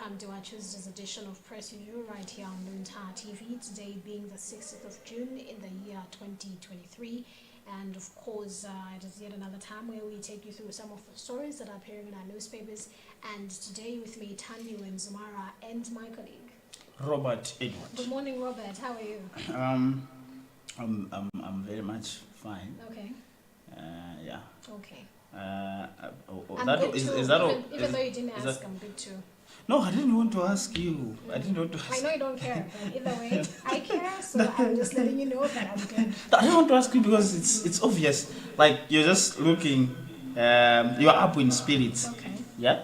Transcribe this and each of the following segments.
welcome to our Tuesday's edition of Press Review right here on Luntha TV. Today being the 6th of June in the year 2023. And of course, it is yet another time where we take you through some of the stories that are appearing in our newspapers. And today with me, Tanvi Wenzumara and my colleague, Robert Edward. Good morning, Robert. How are you? I'm very much fine. Okay. Yeah. Okay. I'm that good is too. that all? Even though you didn't ask, I'm good too. No, I didn't want to ask you. I didn't want to ask. I know you don't care, but either way, I care, so I'm just letting you know that I'm good. I didn't want to ask you because it's obvious. Like you're just looking, you're up in spirits. Okay. Yeah.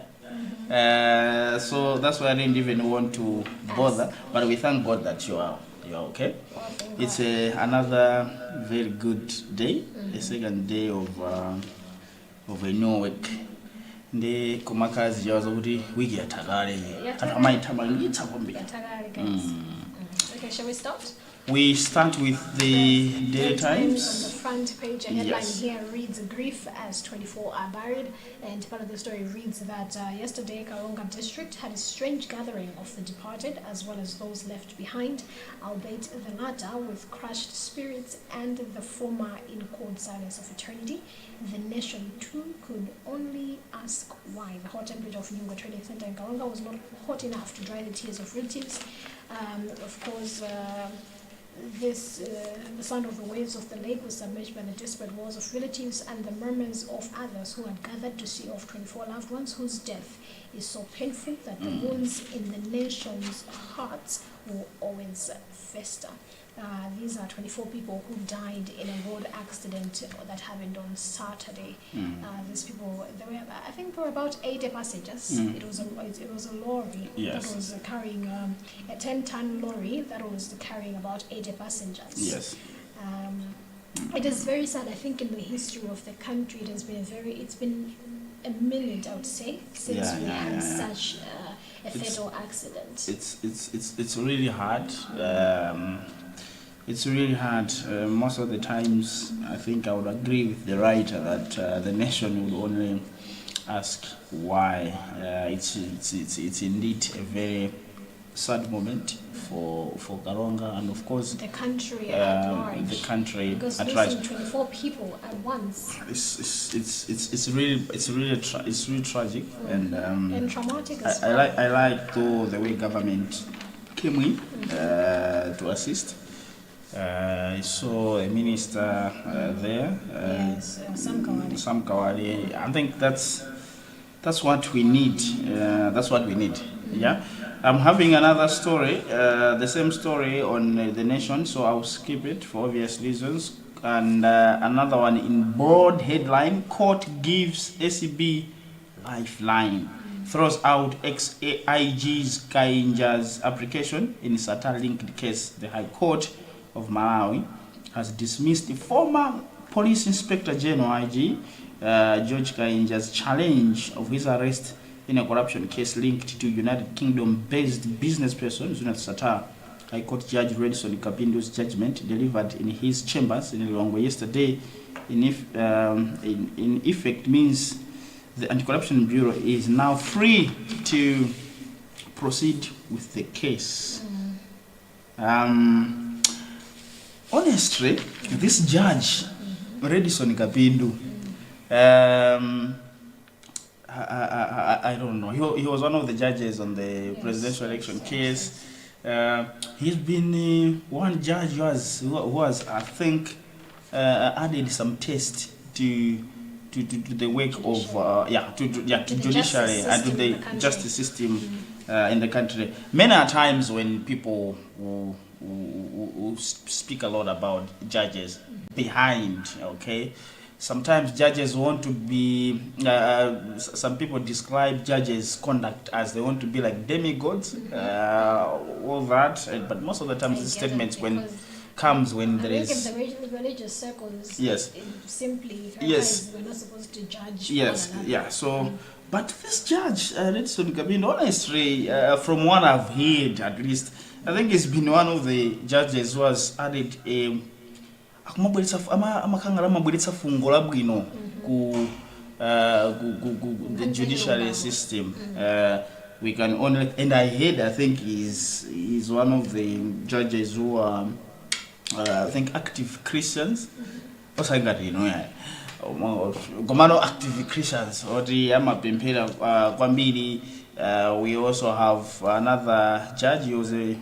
So that's why I didn't even want to bother. But we thank God that you are okay. Well, thank It's God. another very good day, the second day of a new week. Ndi kumakazi yazo kuti wiki yatakale atamaita mangitsa kwambiri. Okay, shall we start? We start with the Daily Times. On the front page, a headline Yes. here reads "Grief as 24 are buried," and part of the story reads that yesterday Karonga district had a strange gathering of the departed as well as those left behind, albeit the latter with crushed spirits and the former in cold silence of eternity. The nation too could only ask why. The hot temperature of Nyunga Trading Center in Karonga was not hot enough to dry the tears of relatives. Of course. The sound of the waves of the lake was submerged by the desperate walls of relatives and the murmurs of others who had gathered to see off 24 loved ones whose death is so painful that the wounds in the nation's hearts will always fester. These are 24 people who died in a road accident that happened on Saturday. These people, I think there were about 80 passengers. It was a lorry Yes. that was carrying a 10-ton lorry that was carrying about 80 passengers. Yes. It is very sad. I think in the history of the country, it's been a minute, I would say, since we had such a fatal accident. It's really hard. It's really hard. Most of the times, I think I would agree with the writer that the nation would only ask why. It's indeed a very sad moment for Karonga and of course The country at large. the country Because at large. losing 24 people at once It's really tragic and traumatic as well. I like though the way government came in to assist. I saw a minister there. Yes, Sam Kawali. I think that's what we need. That's what we need. Yeah. I'm having another story, the same story on the nation, so I'll skip it for obvious reasons. And another one in broad headline: Court gives ACB lifeline, throws out ex-AIG's Kainja's application in Sata-linked case. The High Court of Malawi has dismissed the former Police Inspector General IG George Kainja's challenge of his arrest in a corruption case linked to United Kingdom-based business person Zunat Sata. High Court Judge Redson Kapindo's judgment, delivered in his chambers in Lilongwe yesterday, in effect means the Anti-Corruption Bureau is now free to proceed with the case. Honestly, this judge, Redison Kapindu, I don't know. He was one of the judges on the presidential election case. He's been one judge who has I think added some taste to the work of to judiciary and to the justice system in the country. Many times when people who speak a lot about judges behind, okay. Sometimes judges want to be, some people describe judges' conduct as they want to be like demigods, all that. But most of the times, the statements comes when there is. In the religious circles, yes, simply yes, we're not supposed to judge. Yes, one yeah. So, but this judge, Redson Kapindu, honestly, from what I've heard, at least, I think he's been one of the judges who has added a. Amakangala mabweretsa fungo labwino ku the judiciary system. we can only, and I think he's one of the judges who are I think active Christians. Also I got Gomano active Christians or the Amapempera Kwambiri. We also have another judge. He was a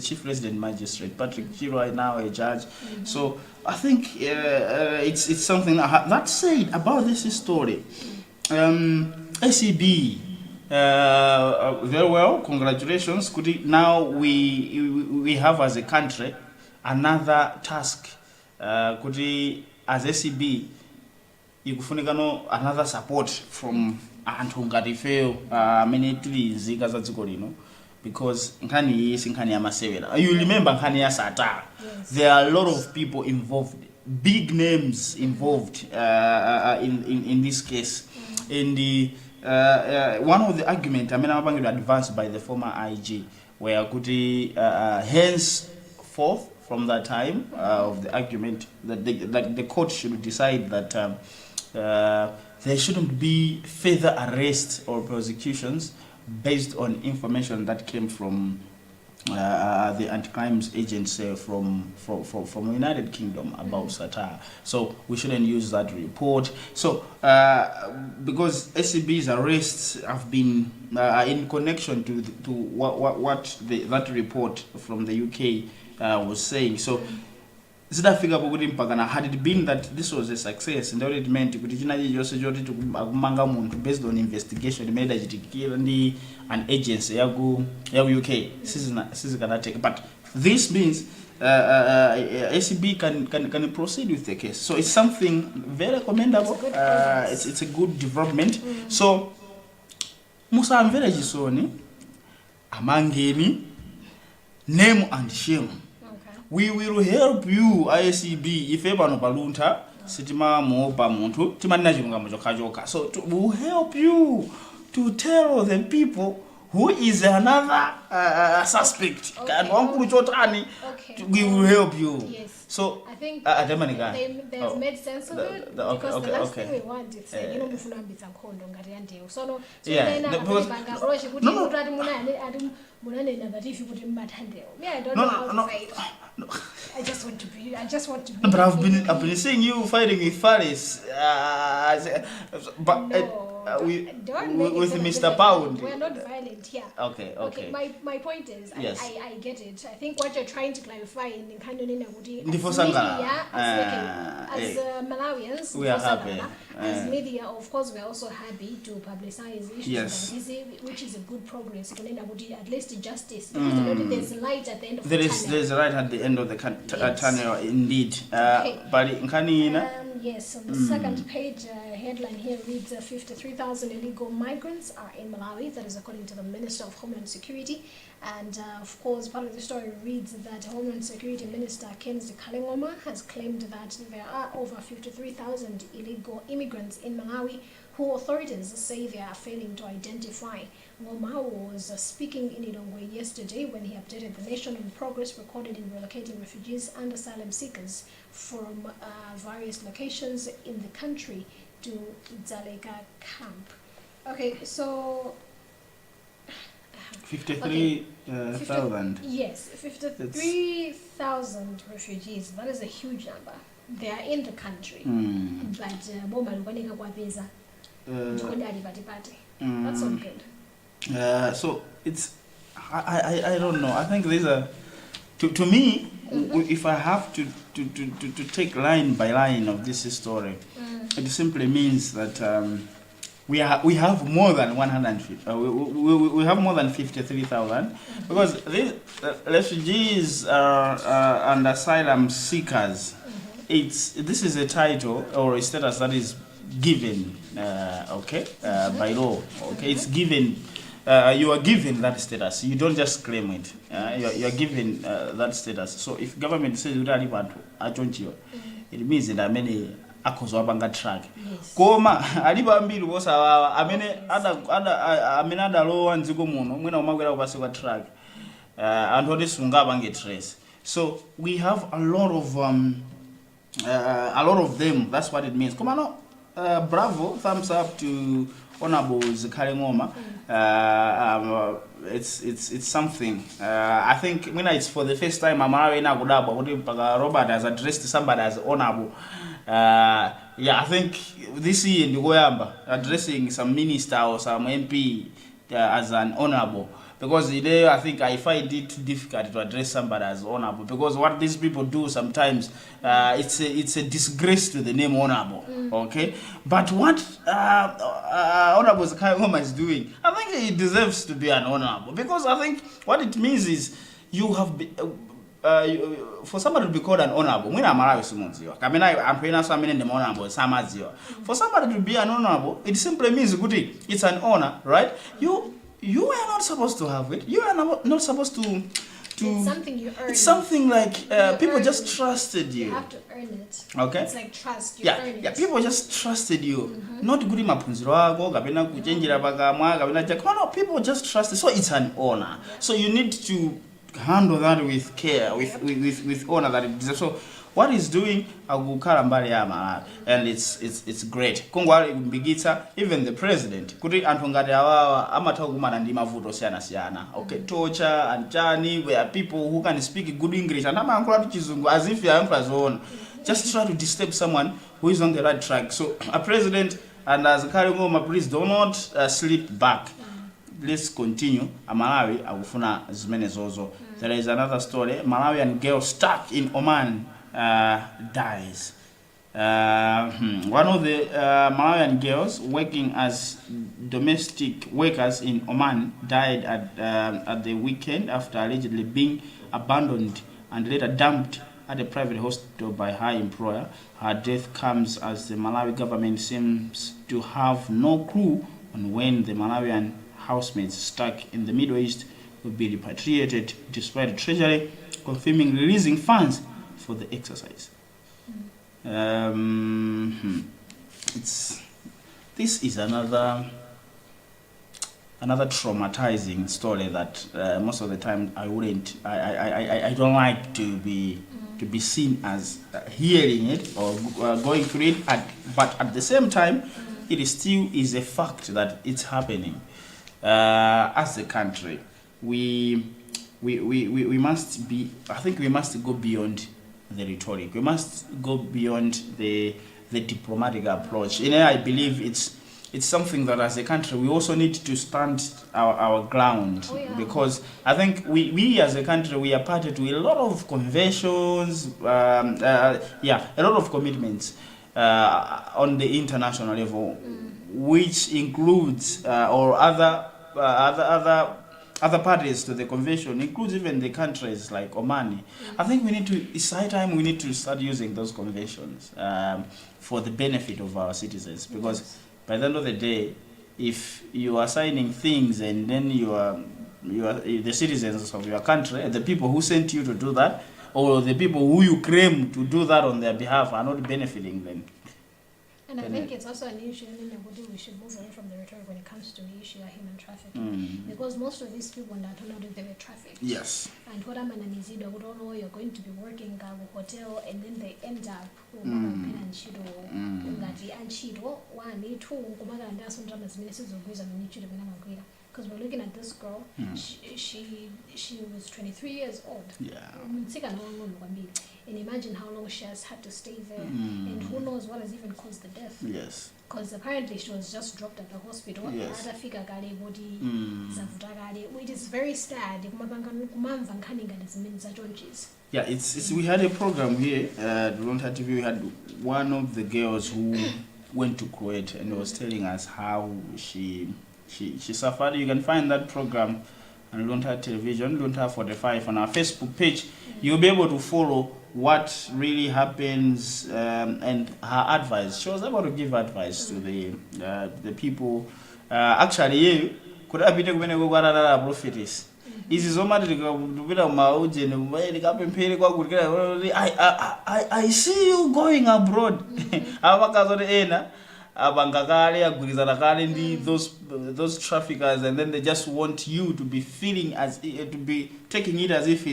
chief resident magistrate. Patrick Chiro is now a judge. So I think it's something that said about this story. ACB, very well. Congratulations. Now we have as a country another task. As ACB, you could another support from anthu ngati ifeyo amene tili zika za dziko lino, because nkhani iyi si nkhani ya masewera. You remember nkhani ya Satara. There are a lot of people involved, big names involved in this case. In the one of the arguments I'm going to advance by the former IG, where kuti henceforth from that time of the argument that the court should decide that there shouldn't be further arrests or prosecutions based on information that came from the anti-crimes agency from the United Kingdom about Satara. So we shouldn't use that report. So because SCB's arrests have been in connection to what that report from the UK was saying. So had it been that this was a success, and it meant based on investigation made an agency UK take, but this means ACB can proceed with the case. So it's something very commendable. It's a good development. So Musa Mvere Jisoni Amangeni, name and shame. We will help you, ICB, if ever no Luntha, sitima mo pa muntu, timanina chilunga mojoka. So we will help you to tell the people who is another suspect. We will help you. Yes. So I think they've made sense of it, because the last thing we want is I just want to be. But I've been seeing you fighting with Faris, but with Mr. Pound. We're not violent here. Okay. My point is, yes. I get it. I think what you're trying to clarify in Kanonina as Malawians, we are happy. As media, of course, we're also happy to publicize issues, yes, which is a good progress. At least justice. There's light at the end of the tunnel. There's light at the end of the tunnel, indeed. Yes, on the second page, headline here reads 53,000 illegal migrants are in Malawi. That is according to the Minister of Homeland Security. And of course, part of the story reads that Homeland Security Minister Kenzi Kalengoma has claimed that there are over 53,000 illegal immigrants in Malawi who authorities say they are failing to identify. Ngoma was speaking in Ilongwe yesterday when he updated the nation on progress recorded in relocating refugees and asylum seekers from various locations in the country to Dzaleka camp. Okay, so 53,000. Yes, 53,000 refugees. That is a huge number. They are in the country, but that's not good. So it's I don't know. I think these are to me. If I have to take line by line of this story, it simply means that we have more than 150. We have more than 53,000 because these refugees and asylum seekers. This is a title or a status that is given, by law. Okay, it's given. You are given that status. You don't just claim it. You are given that status. So if government says you don't want to, it means that many akozo abanga track. Koma aliba mbilu bosa amene ada law nziko muno mwina umagwera kupasi kwa track. And what is sunga bange trace. So we have a lot of them. That's what it means. Come on, bravo, thumbs up to Honorable Zikari Ngoma. It's something. I think when it's for the first time Amarawi na kudaba Robert has addressed somebody as honorable. I think this year in the Goyamba addressing some minister or some MP as an honorable. Because today I think I find it difficult to address somebody as honorable, because what these people do sometimes it's a disgrace to the name honorable. Okay, but what Honorable Zakayoma is doing, I think he deserves to be an honorable, because I think what it means is you have for somebody to be called an honorable, when I'm for somebody to be an honorable, it simply means it's an honor, right? You are not supposed to have it. You are not supposed to. It's something you earn. It's something like people just trusted you. You have to earn it. Okay. It's like trust. You earn it. Yeah. People just trusted you. Not good mapunziro wako, kapena kuchenjera pakamwa, kapena chakwa. No, people just trusted. So it's an honor. Yeah. So you need to handle that with care, with honor that it deserves. So what he's doing, and it's great. Kongwari Mbigita, even the president, kuti anthu ngati awawa amathakumana ndi mavuto siyana. Okay, torture and journey, where people who can speak good English and amayankhula chizungu as if yayankhula zoona, just try to disturb someone who is on the right track. So a president and as Zakari Ngoma, please do not slip back. Let's continue. Malawi akufuna zimene zozo. There is another story. Malawian girl stuck in Oman dies. One of the Malawian girls working as domestic workers in Oman died at the weekend after allegedly being abandoned and later dumped at a private hospital by her employer. Her death comes as the Malawi government seems to have no clue on when the Malawian housemates stuck in the Middle East will be repatriated, despite the Treasury confirming releasing funds for the exercise. This is another traumatizing story that most of the time I don't like to be seen as hearing it or going through it, but at the same time it still is a fact that it's happening. As a country, we must be. I think we must go beyond the rhetoric. We must go beyond the diplomatic approach. I believe it's something that as a country we also need to stand our ground. Because I think we as a country we are party to a lot of conventions, a lot of commitments on the international level, which includes or other parties to the convention, includes even the countries like Oman. I think it's high time we need to start using those conventions for the benefit of our citizens, because by the end of the day, if you are signing things and then you are the citizens of your country, the people who sent you to do that, or the people who you claim to do that on their behalf are not benefiting them. And I think it's also an issue in Nairobi. We should move away from the rhetoric when it comes to the issue of human trafficking. Because most of these people that know that they were trafficked. Yes. And what I'm an easy don't know you're going to be working at a hotel and then they end up because we're looking at this girl, she was 23 years old. Yeah. And imagine how long she has had to stay there. And who knows what has even caused the death. Yes. Because apparently she was just dropped at the hospital. Yes. Which is very sad. Yeah, it's we had a program here at Luntha TV. We had one of the girls who went to Kuwait and was telling us how she suffered. You can find that program on Luntha Television, Luntha 45 on our Facebook page. You'll be able to follow what really happens and her advice. She was able to give advice to the people. Actually, could have been when I go to prophetess. Is so much I see you going abroad. Those traffickers, and then they just want you to be feeling to be taking it as if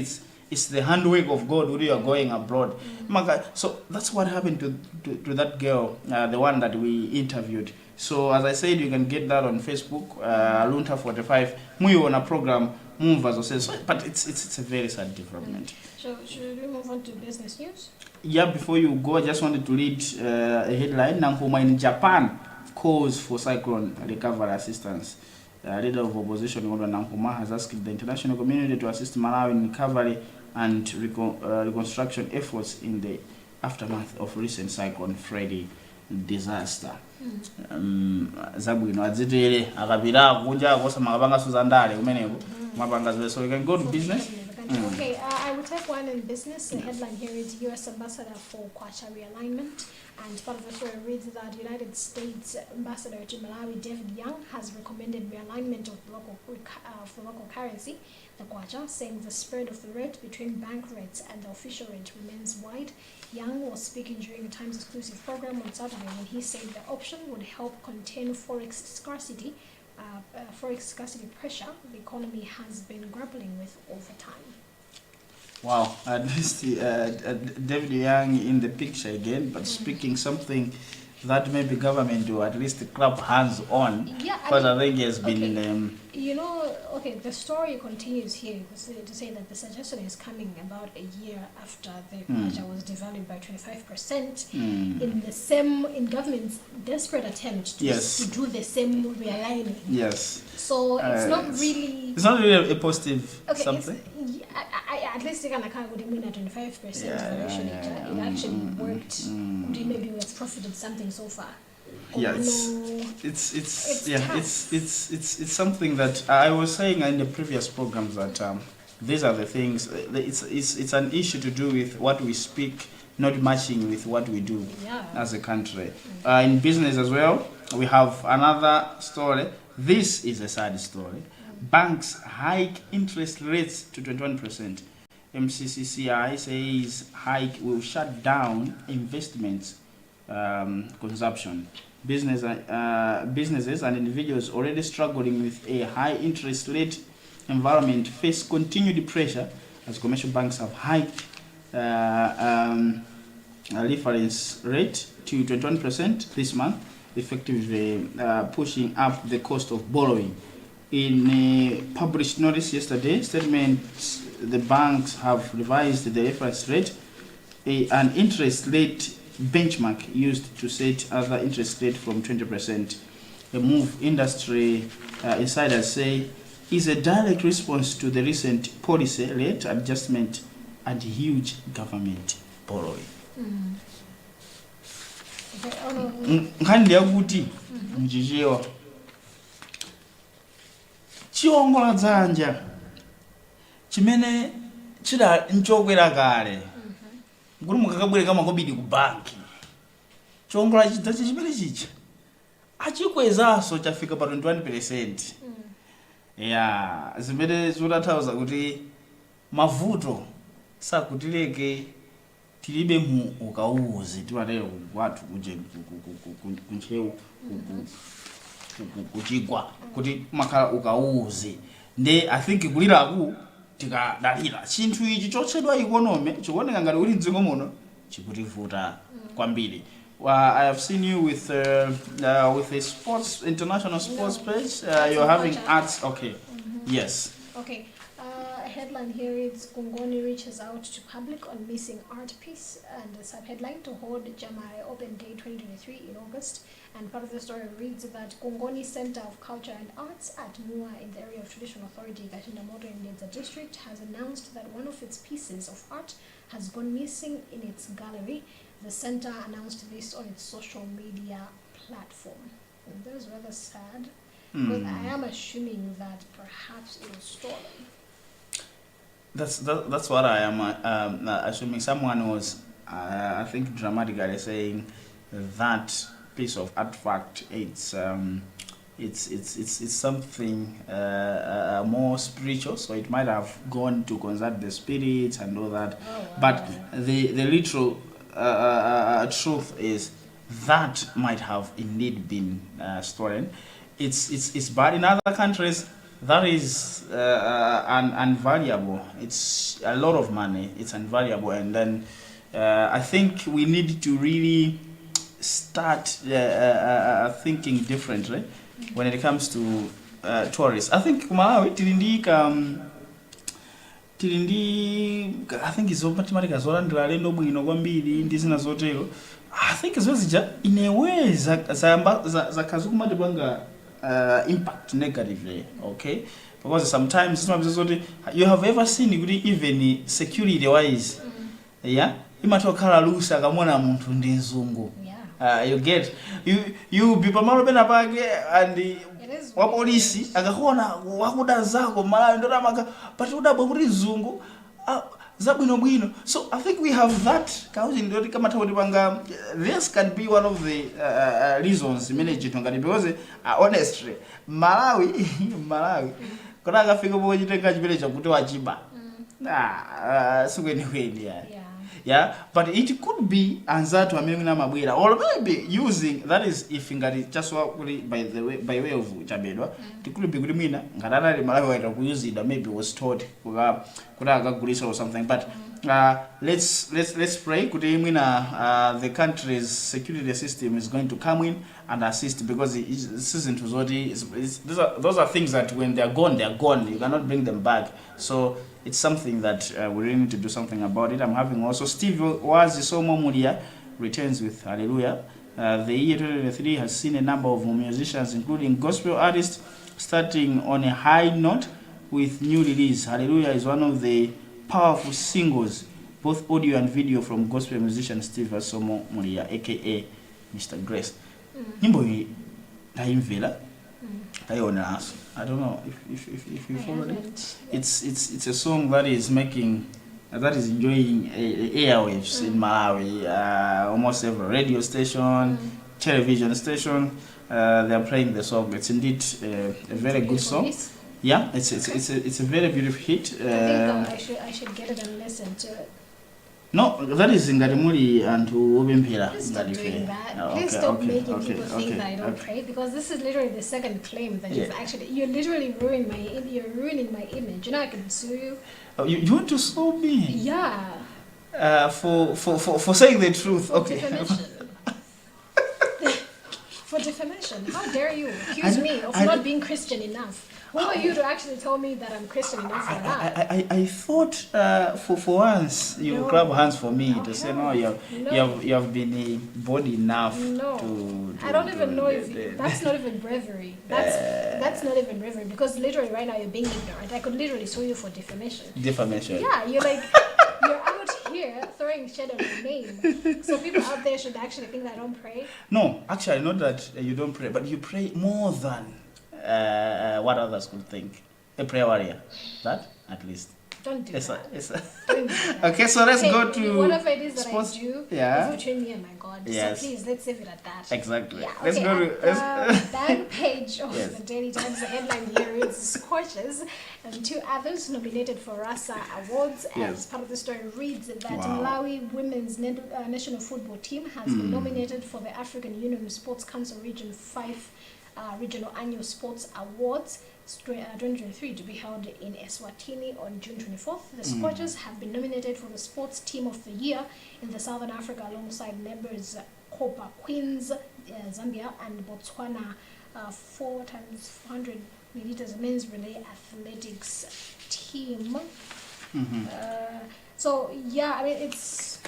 It's the handwork of God when you are going abroad. So that's what happened to that girl, the one that we interviewed. So as I said, you can get that on Facebook, Luntha 45. We on a program, but it's a very sad development. So should we move on to business news? Yeah, before you go, I just wanted to read a headline. Nampuma in Japan calls for cyclone recovery assistance. Leader of opposition Ngondwa Nampuma has asked the international community to assist Malawi in recovery and reconstruction efforts in the aftermath of recent cyclone Freddy disaster. Zabwino adzitele akapira kunja kosa makapanga suzandale kumeneko mapanga zwe, so we can go to business. Okay, I will take one in business. The headline here is U.S. Ambassador for Kwacha realignment, and part of the story reads that United States Ambassador to Malawi David Young has recommended realignment of the local currency, the Kwacha, saying the spread of the rate between bank rates and the official rate remains wide. Young was speaking during a Times exclusive program on Saturday when he said the option would help contain forex scarcity pressure the economy has been grappling with over time. Wow, at least David Young in the picture again, but speaking something that maybe government or at least clap hands on. Yeah, because I think he has been. The story continues here to say that the suggestion is coming about a year after the Kwacha was devalued by 25% in government's desperate attempt to do the same realigning. Yes. So it's not really. It's not really a positive something. At least it can account with him at 25%. It actually worked. Maybe we have profited something so far. Yes, it's something that I was saying in the previous programs that these are the things. It's an issue to do with what we speak not matching with what we do as a country. In business as well, we have another story. This is a sad story. Banks hike interest rates to 21%. MCCCI says hike will shut down investments consumption. Businesses and individuals already struggling with a high interest rate environment face continued pressure as commercial banks have hiked a reference rate to 21% this month, effectively pushing up the cost of borrowing. In a published notice yesterday, statements the banks have revised the reference rate, an interest rate benchmark used to set other interest rate from 20%. A move industry insiders say is a direct response to the recent policy rate adjustment and huge government borrowing. Nkhani yakuti mjijewa chiongola dzanja chimene chida nchokwera kale nguri mukakabwereka makobidi ku banki chiongola chidzachi chimene chicha achikwezaso chafika pa 21%. Zimene zikutanthauza kuti mavuto sakutileke tilibe mu ukauzi timatero kwathu kunchewu kuchigwa kuti makhala ukauzi nde I think kuliraku tikadalira chinthu ichi chotchedwa economy chikuoneka ngati uli mdziko muno chikutivuta kwambiri. I have seen you with a sports international sports page. You're having arts. Okay. Yes. Okay. A headline here is Kongoni reaches out to public on missing art piece, and the subheadline to hold Jamai Open Day 2023 in August. And part of the story reads that Kongoni Center of Culture and Arts at Mua in the area of traditional authority Katindamoto in Dedza district has announced that one of its pieces of art has gone missing in its gallery. The center announced this on its social media platform. And that is rather sad, because I am assuming that perhaps it was stolen. That's what I am assuming. Someone was, I think, dramatically saying that piece of artifact. It's something more spiritual, so it might have gone to consult the spirits and all that. Oh, wow. But the literal truth is that might have indeed been stolen. It's bad in other countries. that is invaluable. It's a lot of money. It's invaluable, and then I think we need to really start thinking differently when it comes to tourists. I think Malawi I think izomathematika zolandira alendo bwino kwambiri ndi zina zotero. I think zozija in a way zakazukumati panga impact negatively, okay? Because sometimes you have ever seen even security wise, yeah, imatokhala lusa kamona muntu ndi nzungu. You get you be pamalo pena pake and wa polisi akakuona wakuda zako Malawi ndo amaka but udabwa kuti nzungu zabwino bwino. So I think we have that kauzi ndo kama tawoti panga. This can be one of the reasons manage ngati because honestly Malawi kuna akafika po chitenga chipele chakuti wachiba sikweni yeah, but it could be anzatu amene mabwera or maybe using that is if ngati chaswa kuli by way of chabedwa it could be kuti mwina ngatana Malawi waita kuyuzida maybe was taught kuti akagulisa or something, but let's pray kuti mwina the country's security system is going to come in and assist, because this isn't those are things that when they're gone, you cannot bring them back. So it's something that we really need to do something about it. I'm having also Steve Wazisomo Mulia returns with Hallelujah. The year 2023 has seen a number of musicians, including gospel artists, starting on a high note with new release. Hallelujah is one of the powerful singles, both audio and video, from gospel musician Steve Wazisomo Mulia, aka Mr. Grace. Nyimbo hii naimvela taiona aso. I don't know if you followed it. It's a song that is enjoying airwaves in Malawi. Almost every radio station, television station, they are playing the song. It's indeed a very good song. Yeah, it's a very beautiful hit. I think I should get it and listen to it. No, that is Ngarimuri and Ubimpira. Please stop doing that. Please stop making people think that I don't pray, because this is literally the second claim that you're literally ruining my image. You know, I can sue you. Oh, you want to sue me? Yeah. For saying the truth. Okay. Defamation. For defamation. How dare you accuse me of not being Christian enough? Who are you to actually tell me that I'm Christian enough or not? I thought for once you clap hands for me to say no, you have been bold enough to I don't even know if that's not even bravery. That's not even bravery, because literally right now you're being ignorant. I could literally sue you for defamation. Defamation. Yeah, you're out here throwing shade on your name. So people out there should actually think that I don't pray. No, actually not that you don't pray, but you pray more than what others could think. A prayer warrior. That, at least. Don't do that. Don't do that. Okay, so let's go to whatever it is that sports. I do, between me and my God. Yes. So please, let's save it at that. Exactly. Yeah, let's go to the back page of the Daily Times. The headline here reads Scorches, and two others nominated for Rasa Awards. As part of the story reads that Malawi women's national football team has been nominated for the African Union Sports Council Region 5 Regional Annual Sports Awards 2023 to be held in Eswatini on June 24th. The Scorchers have been nominated for the Sports Team of the Year in the Southern Africa alongside neighbors Copa Queens, Zambia, and Botswana 4x400 meters men's relay athletics team. So yeah, I mean it's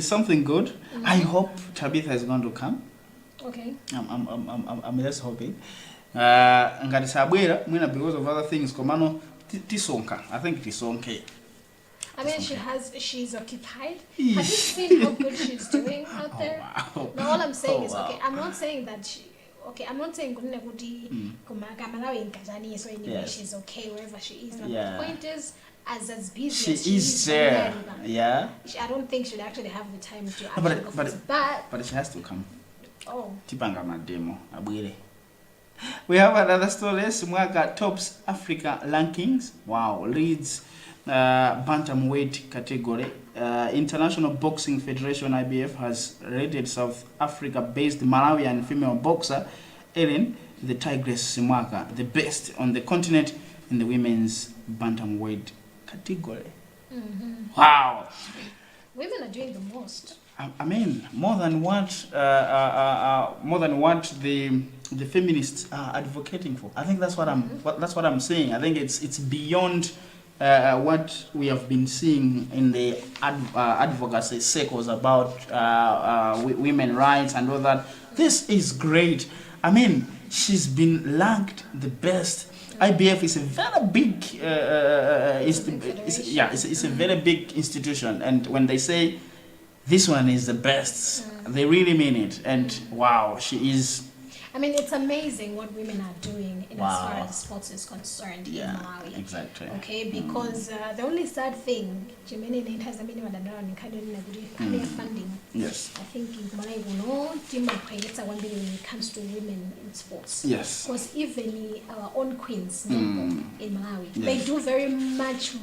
something good. I hope Tabitha is going to come. Okay. I'm just hoping. Ngati sabwera mwina because of other things komano tisonka. I think tisonke. I mean she's occupied. Have you seen how good she's doing out there? Wow. Now all I'm saying is I'm not saying that I'm not saying kunena kuti Malawi inkazani, so anyway she's okay wherever she is. But the point is, as busy as she is there, I don't think she'll actually have the time to actually but she has to come. Oh. Tipanga mademo abwire. We have another story. Simwaka tops Africa rankings. Wow, leads bantamweight category. International Boxing Federation (IBF) has rated South Africa-based Malawian female boxer Ellen the Tigress Simwaka, the best on the continent in the women's bantamweight category. Wow. Women are doing the most. I mean, more than what the feminists are advocating for. I think that's what that's what I'm saying. I think it's beyond what we have been seeing in the advocacy circles about women rights and all that. This is great. I mean, she's been ranked the best. IBF is a very big, it's a very big institution, and when they say this one is the best, they really mean it. And wow, she is. I mean, it's amazing what women are doing in as far as sports is concerned in Malawi. Exactly. Okay, because the only sad thing, Jimene has a minimum funding. Yes. I think in Malawi, $1 billion when it comes to women in sports. Yes. Because even our own queens in Malawi, they do very much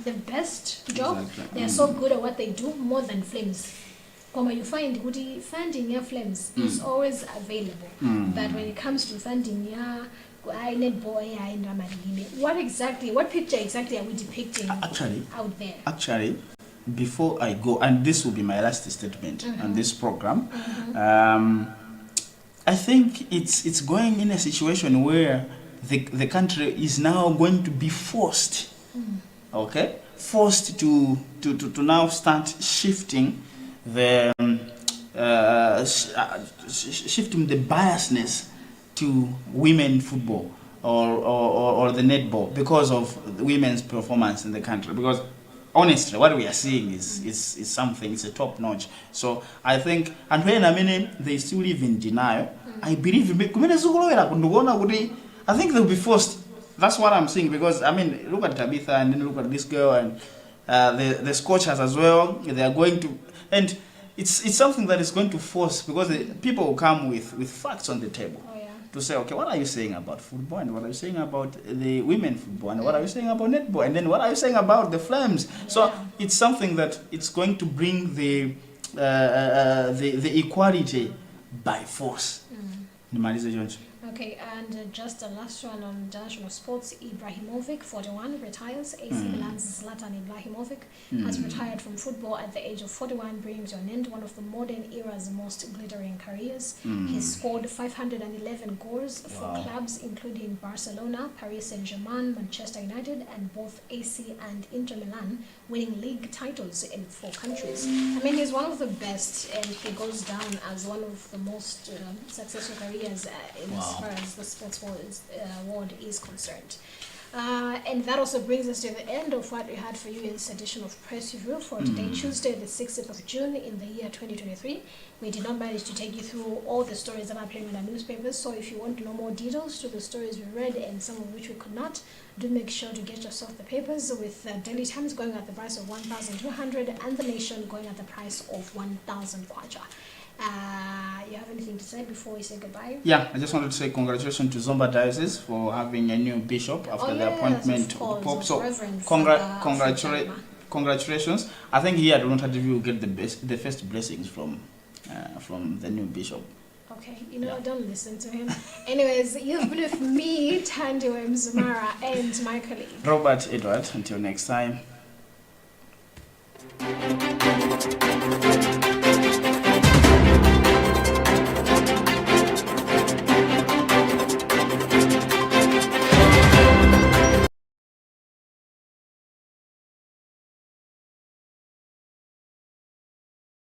the best job. Exactly. They are so good at what they do, more than Flames. You find good funding your Flames is always available, but when it comes to funding what picture exactly are we depicting out there? Actually, before I go, and this will be my last statement on this program, I think it's going in a situation where the country is now going to be forced, forced to now start shifting the shifting the biasness to women football or the netball because of the women's performance in the country. Because honestly, what we are seeing is something, it's a top notch. So I think, and when they still live in denial, I believe I think they'll be forced. That's what I'm saying, because I mean, look at Tabitha and then look at this girl and the Scorchers as well. They are going to, and it's something that is going to force, because people will come with facts on the table to say, okay, what are you saying about football, and what are you saying about the women football, and what are you saying about netball, and then what are you saying about the Flames? So it's something that it's going to bring the equality by force. Okay, and just the last one on international sports, Ibrahimovic, 41, retires. AC Milan's Zlatan Ibrahimovic has retired from football at the age of 41, bringing to an end one of the modern era's most glittering careers. He scored 511 goals for clubs including Barcelona, Paris Saint-Germain, Manchester United, and both AC and Inter Milan, winning league titles in 4 countries. I mean, he's one of the best, and he goes down as one of the most successful careers as far as the sports world is concerned. And that also brings us to the end of what we had for you in this edition of Press Review for today, Tuesday, the 6th of June in the year 2023. We did not manage to take you through all the stories that are appearing in our newspapers, so if you want to know more details to the stories we read and some of which we could not, do make sure to get yourself the papers, with Daily Times going at the price of 1,200 and The Nation going at the price of 1,000 kwacha. You have anything to say before we say goodbye? Yeah, I just wanted to say congratulations to Zomba Diocese for having a new bishop after the appointment of the Pope. So congratulations. I think here at Luntha TV will get the first blessings from the new bishop. Okay, don't listen to him. Anyways, you've been with me, Tandy Mzumara, and my colleague Robert Edward. Until next time.